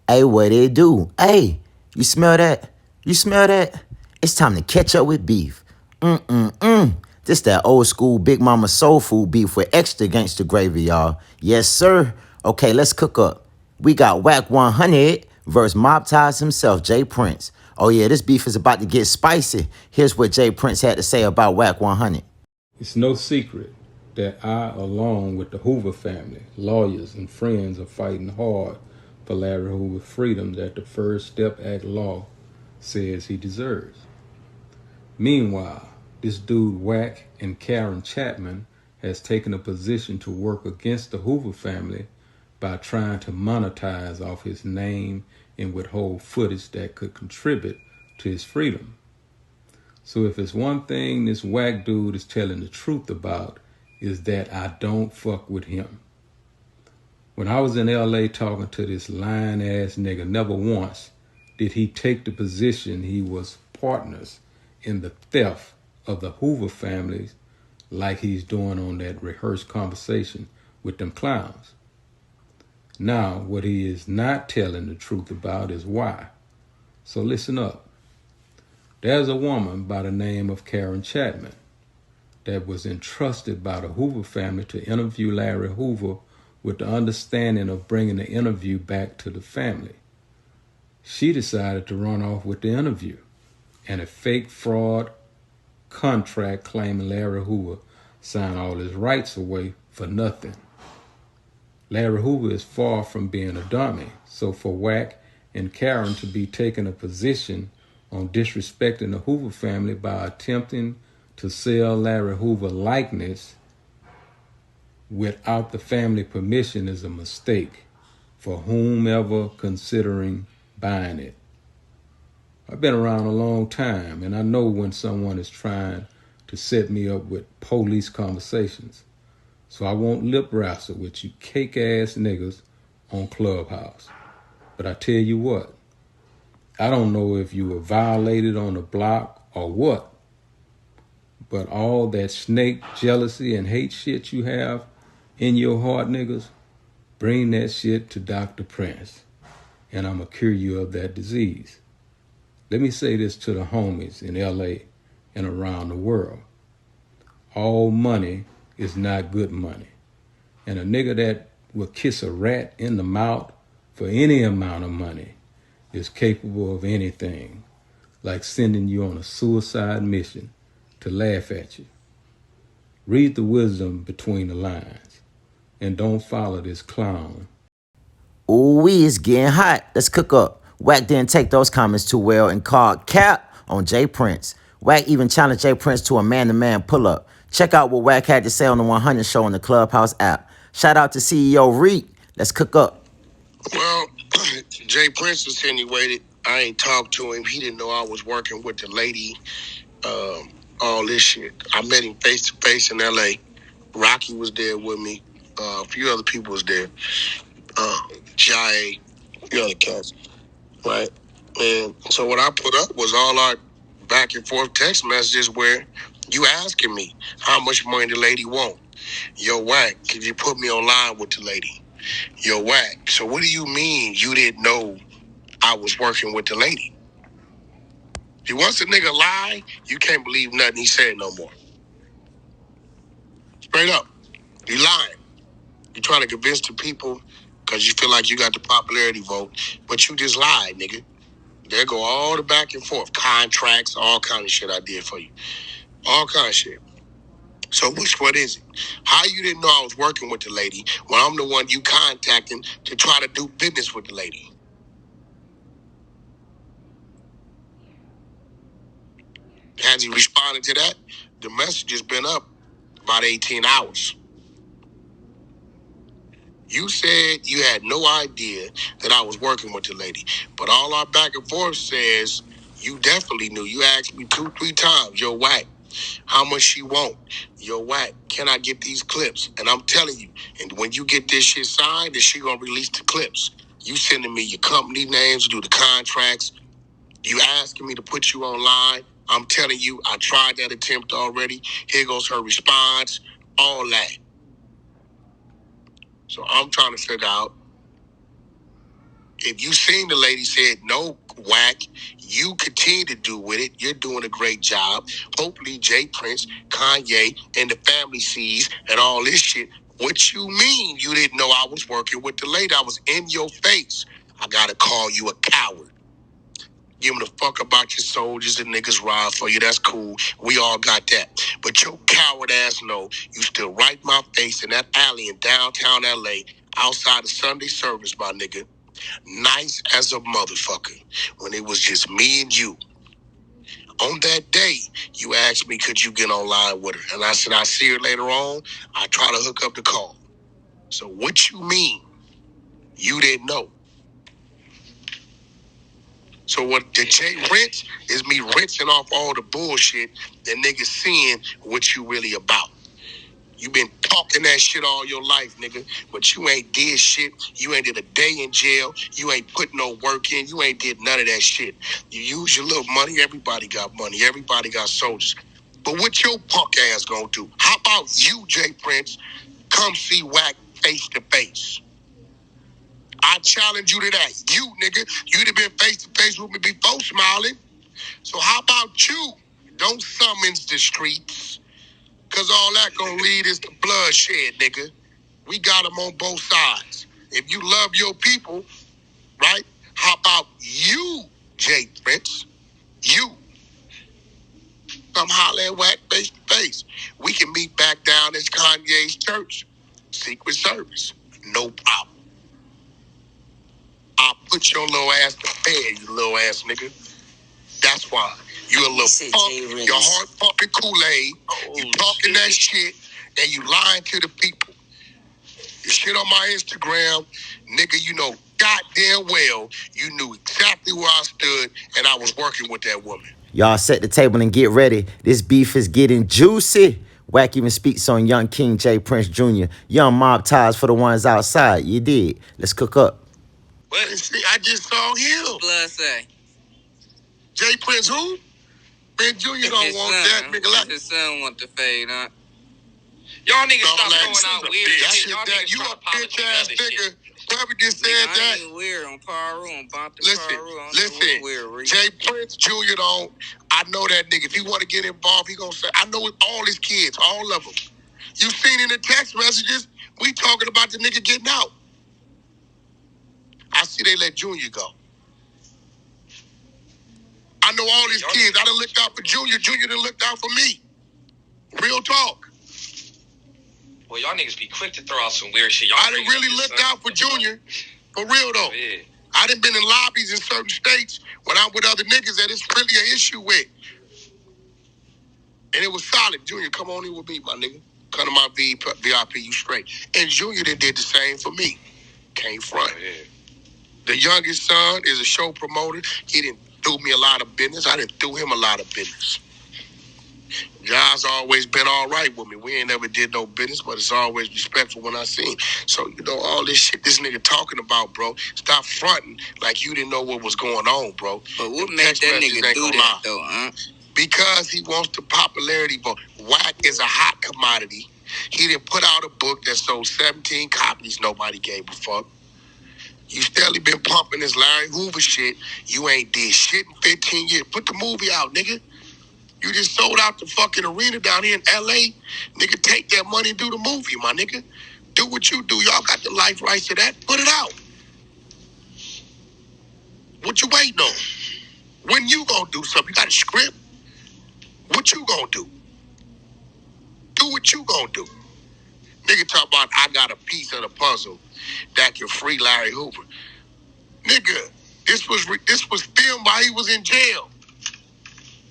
Hey, what it do? Hey, you smell that? You smell that? It's time to catch up with beef. This that old school Big Mama soul food beef with extra gangster gravy, y'all. Yes, sir. Okay, let's cook up. We got Wack100 versus Mob Ties himself, Jay Prince. Oh yeah, this beef is about to get spicy. Here's what Jay Prince had to say about Wack100. It's no secret that I, along with the Hoover family, lawyers, and friends, are fighting hard for Larry Hoover's freedom that the First Step Act law says he deserves. Meanwhile, this dude Wack and Karen Chapman has taken a position to work against the Hoover family by trying to monetize off his name and withhold footage that could contribute to his freedom. So if it's one thing this Wack dude is telling the truth about, is that I don't fuck with him. When I was in LA talking to this lying ass nigga, never once did he take the position he was partners in the theft of the Hoover families like he's doing on that rehearsed conversation with them clowns. Now, what he is not telling the truth about is why. So listen up. There's a woman by the name of Karen Chapman that was entrusted by the Hoover family to interview Larry Hoover with the understanding of bringing the interview back to the family. She decided to run off with the interview and a fake fraud contract claiming Larry Hoover signed all his rights away for nothing. Larry Hoover is far from being a dummy, so for Wack and Karen to be taking a position on disrespecting the Hoover family by attempting to sell Larry Hoover likeness without the family permission is a mistake for whomever considering buying it. I've been around a long time, and I know when someone is trying to set me up with police conversations. So I won't lip wrestle with you cake-ass niggas on Clubhouse. But I tell you what, I don't know if you were violated on the block or what, but all that snake jealousy and hate shit you have in your heart, niggas, bring that shit to Dr. Prince, and I'ma cure you of that disease. Let me say this to the homies in LA and around the world. All money is not good money. And a nigga that will kiss a rat in the mouth for any amount of money is capable of anything, like sending you on a suicide mission to laugh at you. Read the wisdom between the lines and don't follow this clown. Ooh, it's getting hot. Let's cook up. Wack didn't take those comments too well and called cap on Jay Prince. Wack even challenged Jay Prince to a man-to-man pull-up. Check out what Wack had to say on the 100 show on the Clubhouse app. Shout out to CEO Reek. Let's cook up. Well, Jay Prince insinuated I ain't talked to him. He didn't know I was working with the lady. All this shit. I met him face to face in LA. Rocky was there with me. A few other people was there. Jai, a few other cats. Right? And so what I put up was all our back and forth text messages where you asking me how much money the lady want. Yo, Wack, could you put me online with the lady? Yo, Wack, so what do you mean you didn't know I was working with the lady? If once a nigga lie, you can't believe nothing he said no more. Straight up. You lying. You trying to convince the people because you feel like you got the popularity vote, but you just lied, nigga. There go all the back and forth, contracts, all kind of shit I did for you. All kind of shit. So what is it? How you didn't know I was working with the lady when I'm the one you contacting to try to do business with the lady? Has he responded to that? The message has been up about 18 hours. You said you had no idea that I was working with the lady, but all our back and forth says you definitely knew. You asked me 2-3 times, yo, Wack, how much she want? Yo, Wack, can I get these clips? And I'm telling you, and when you get this shit signed, then she gonna release the clips. You sending me your company names, do the contracts. You asking me to put you online. I'm telling you, I tried that attempt already. Here goes her response, all that. So I'm trying to figure out If you seen the lady said, no, Wack, you continue to do with it. You're doing a great job. Hopefully Jay Prince, Kanye, and the family sees and all this shit. What you mean you didn't know I was working with the lady? I was in your face. I gotta call you a coward. Giving a fuck about your soldiers and niggas ride for you. That's cool. We all got that. But your coward ass know you still right in my face in that alley in downtown LA outside of Sunday service, my nigga. Nice as a motherfucker when it was just me and you. On that day, you asked me, could you get online with her? And I said, I'll see her later on. I try to hook up the call. So what you mean? You didn't know. So what the Jay rinse is me rinsing off all the bullshit that niggas seeing what you really about. You been talking that shit all your life, nigga, but you ain't did shit. You ain't did a day in jail. You ain't put no work in. You ain't did none of that shit. You use your little money. Everybody got money. Everybody got soldiers. But what your punk ass gonna do? How about you, Jay Prince, come see Wack face to face? I challenge you to that. You, nigga, you'd have been face to face with me before smiling. So how about you? Don't summons the streets. Cause all that gonna lead is to bloodshed, nigga. We got them on both sides. If you love your people, right? How about you, Jay Prince? You. Come holler at Wack face to face. We can meet back down at Kanye's church. Secret service. No problem. I'll put your little ass to bed, you little ass nigga. That's why. You a little punk, your heart pumping Kool-Aid, you talking that shit, and you lying to the people. You shit on my Instagram, nigga, you know goddamn well you knew exactly where I stood, and I was working with that woman. Y'all set the table and get ready. This beef is getting juicy. Wack even speaks on Young King Jay Prince Jr. Young mob ties for the ones outside. You did. Let's cook up. Well, see, I just saw him. Blood say. Jay Prince who? Man, Junior don't want that, nigga. Like his son want to fade, huh? Y'all niggas No, stop like, throwing out weird shit. Y'all niggas you a try to bitch politic ass other nigga. shit. Whoever just said I that. ain't weird on Paru, on Bonta Listen, Paru. Weird, Jay Prince Jr. don't. I know that nigga. If he want to get involved, he gonna say, I know all his kids, all of them. You seen in the text messages, we talking about the nigga getting out. I see they let Junior go. I know all his kids. I done looked out for Junior. Junior done looked out for me. Real talk. Well, y'all niggas be quick to throw out some weird shit. I done really looked out for Junior. For real though. Yeah. I done been in lobbies in certain states when I'm with other niggas that it's really an issue with. And it was solid. Junior, come on in with me, my nigga. Come to my VIP, you straight. And Junior done did the same for me. Came front. Oh, yeah. The youngest son is a show promoter. He didn't do me a lot of business. I didn't do him a lot of business. John's always been all right with me. We ain't never did no business, but it's always respectful when I see him. So, you know, all this shit this nigga talking about, bro, stop fronting like you didn't know what was going on, bro. But what made that nigga do that, though, huh? Because he wants the popularity vote. Wack is a hot commodity. He didn't put out a book that sold 17 copies. Nobody gave a fuck. You steadily been pumping this Larry Hoover shit. You ain't did shit in 15 years. Put the movie out, nigga. You just sold out the fucking arena down here in LA. Nigga, take that money and do the movie, my nigga. Do what you do. Y'all got the life rights to that. Put it out. What you waiting on? When you gonna do something? You got a script? What you gonna do? Do what you gonna do. Nigga talk about I got a piece of the puzzle that can free Larry Hoover. Nigga, this was filmed while he was in jail.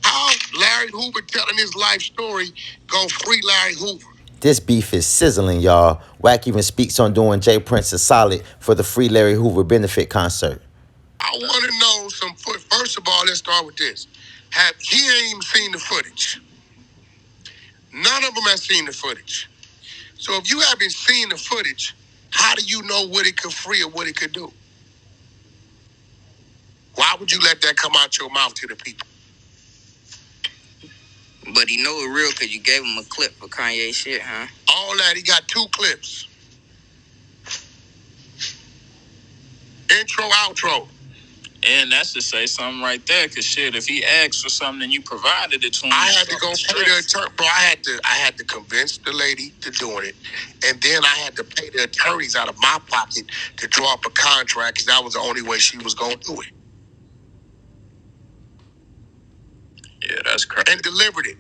How Larry Hoover telling his life story gonna free Larry Hoover? This beef is sizzling, y'all. Wack even speaks on doing Jay Prince a solid for the Free Larry Hoover benefit concert. I want to know some foot. First of all, let's start with this. He ain't even seen the footage. None of them have seen the footage. So if you haven't seen the footage, how do you know what it could free or what it could do? Why would you let that come out your mouth to the people? But he know it real because you gave him a clip for Kanye shit, huh? All that, he got 2 clips. In Intro, outro. And that should say something right there, because shit, if he asked for something and you provided it to him, I had to go pay the attorney, bro. I had to convince the lady to doing it, and then I had to pay the attorneys out of my pocket to draw up a contract, because that was the only way she was gonna do it. Yeah, that's crazy. And delivered it.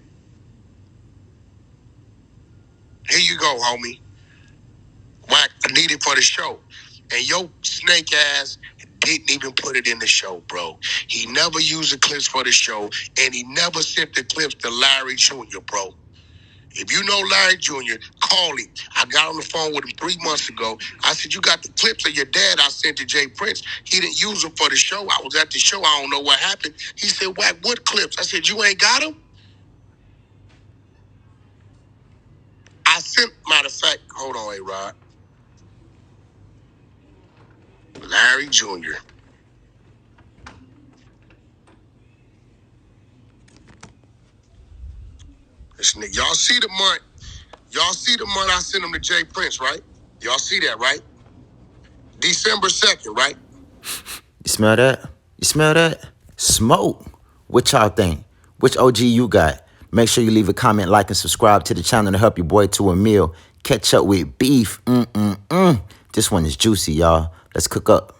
Here you go, homie. Wack, I need it for the show. And your snake ass didn't even put it in the show, bro. He never used the clips for the show, and he never sent the clips to Larry Jr., bro. If you know Larry Jr., call him. I got on the phone with him 3 months ago. I said, you got the clips of your dad I sent to Jay Prince. He didn't use them for the show. I was at the show. I don't know what happened. He said, Wack, what clips? I said, you ain't got them? I sent, matter of fact, hold on, A-Rod. Larry Jr. This nigga, y'all see the month? Y'all see the month I sent him to Jay Prince, right? Y'all see that, right? December 2nd, right? You smell that? You smell that? Smoke. What y'all think? Which OG you got? Make sure you leave a comment, like, and subscribe to the channel to help your boy to a meal. Ketchup with beef. This one is juicy, y'all. Let's cook up.